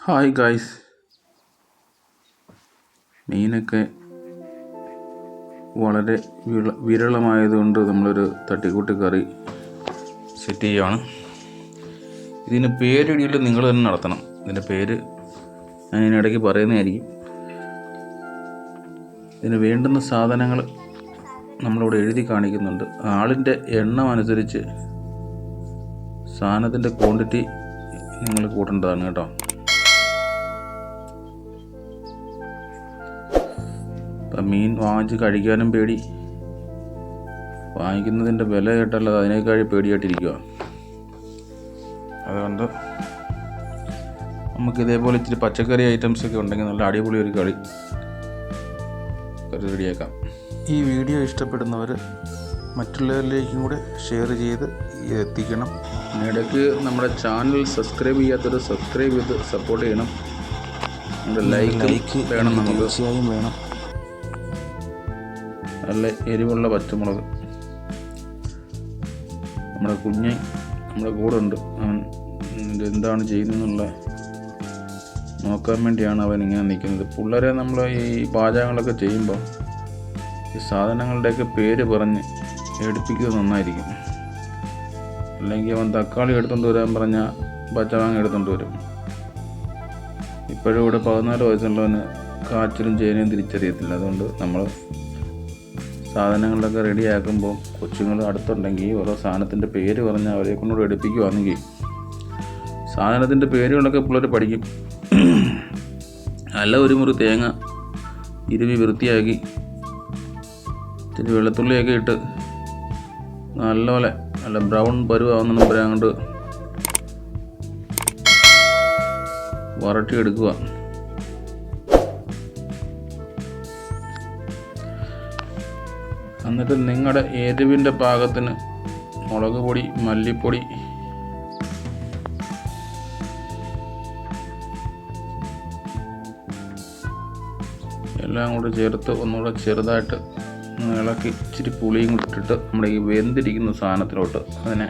Hi guys, മീനൊക്കെ വളരെ വിരളമായതുകൊണ്ട് നമ്മളൊരു തട്ടിക്കൂട്ട് കറി സെറ്റ് ചെയ്യുകയാണ്. ഇതിന് പേരിടയിൽ നിങ്ങൾ തന്നെ നടത്തണം. ഇതിൻ്റെ പേര് ഞാൻ ഇതിനിടയ്ക്ക് പറയുന്നതായിരിക്കും. ഇതിന് വേണ്ടുന്ന സാധനങ്ങൾ നമ്മളിവിടെ എഴുതി കാണിക്കുന്നുണ്ട്. ആളിൻ്റെ എണ്ണം അനുസരിച്ച് സാധനത്തിൻ്റെ ക്വാണ്ടിറ്റി നിങ്ങൾ കൂട്ടേണ്ടതാണ് കേട്ടോ. ഇപ്പം മീൻ വാങ്ങിച്ച് കഴിക്കാനും പേടി, വാങ്ങിക്കുന്നതിൻ്റെ വില കേട്ടല്ലത് അതിനേക്കാൾ പേടിയായിട്ടിരിക്കുക. അതുകൊണ്ട് നമുക്ക് ഇതേപോലെ ഇച്ചിരി പച്ചക്കറി ഐറ്റംസൊക്കെ ഉണ്ടെങ്കിൽ നല്ല അടിപൊളി ഒരു കറി റെഡിയാക്കാം. ഈ വീഡിയോ ഇഷ്ടപ്പെടുന്നവർ മറ്റുള്ളവരിലേക്കും കൂടെ ഷെയർ ചെയ്ത് എത്തിക്കണം. ഇടയ്ക്ക് നമ്മുടെ ചാനൽ സബ്സ്ക്രൈബ് ചെയ്യാത്തവർ സബ്സ്ക്രൈബ് ചെയ്ത് സപ്പോർട്ട് ചെയ്യണം. നമ്മുടെ ലൈക്ക് വേണം, നമുക്ക് തീർച്ചയായും വേണം. നല്ല എരിവുള്ള പച്ചമുളക്. നമ്മുടെ കുഞ്ഞ് നമ്മുടെ കൂടെ ഉണ്ട്. അവൻ എന്താണ് ചെയ്യുന്നതെന്നുള്ള നോക്കാൻ വേണ്ടിയാണ് അവൻ ഇങ്ങനെ നിൽക്കുന്നത്. പിള്ളേരെ നമ്മൾ ഈ പാചകങ്ങളൊക്കെ ചെയ്യുമ്പോൾ ഈ സാധനങ്ങളുടെയൊക്കെ പേര് പറഞ്ഞ് എടുപ്പിക്കുന്നത് നന്നായിരിക്കും. അല്ലെങ്കിൽ അവൻ തക്കാളി എടുത്തുകൊണ്ട് വരാൻ പറഞ്ഞാൽ പച്ചമാങ്ങ എടുത്തുകൊണ്ട് വരും. ഇപ്പോഴും ഇവിടെ 14 വയസ്സുള്ളവന് കാച്ചിലും ചേനയും തിരിച്ചറിയത്തില്ല. അതുകൊണ്ട് നമ്മൾ സാധനങ്ങളൊക്കെ റെഡിയാക്കുമ്പോൾ കൊച്ചുങ്ങൾ അടുത്തുണ്ടെങ്കിൽ ഓരോ സാധനത്തിൻ്റെ പേര് പറഞ്ഞാൽ അവരെ കൊണ്ടുകൂടെ എടുപ്പിക്കുകയാണെങ്കിൽ സാധനത്തിൻ്റെ പേരുകളൊക്കെ പിള്ളേർ പഠിക്കും. നല്ല ഒരു മുറി തേങ്ങ ഇരുവി വൃത്തിയാക്കി ഇത്തിരി വെളുത്തുള്ളിയൊക്കെ ഇട്ട് നല്ല ബ്രൗൺ പരുവാകുന്ന വരെ അങ്ങോട്ട് വരട്ടിയെടുക്കുക. എന്നിട്ട് നിങ്ങളുടെ എരിവിൻ്റെ പാകത്തിന് മുളക് പൊടി, മല്ലിപ്പൊടി, എല്ലാം കൂടി ചേർത്ത് ഒന്നുകൂടെ ചെറുതായിട്ട് ഇളക്കി ഇച്ചിരി പുളിയും കൂടി ഇട്ടിട്ട് നമ്മുടെ ഈ വെന്തിരിക്കുന്ന സാധനത്തിലോട്ട് അതിനെ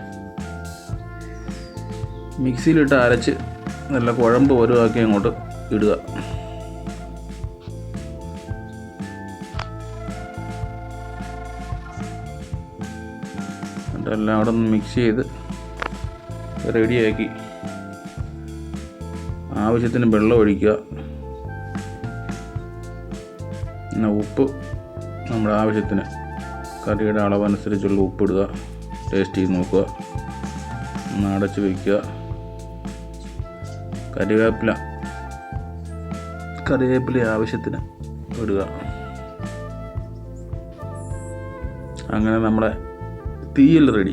മിക്സിയിലിട്ട് അരച്ച് നല്ല കുഴമ്പ് പരുവാക്കി അങ്ങോട്ട് ഇടുക. എല്ലാം അവിടെ ഒന്ന് മിക്സ് ചെയ്ത് റെഡിയാക്കി ആവശ്യത്തിന് വെള്ളം ഒഴിക്കുക. പിന്നെ ഉപ്പ് നമ്മുടെ ആവശ്യത്തിന് കറിയുടെ അളവനുസരിച്ചുള്ള ഉപ്പ് ഇടുക. ടേസ്റ്റ് ചെയ്ത് നോക്കുക. ഒന്ന് അടച്ച് വയ്ക്കുക. കറിവേപ്പില ആവശ്യത്തിന് ഇടുക. അങ്ങനെ നമ്മുടെ തീയൽ റെഡി.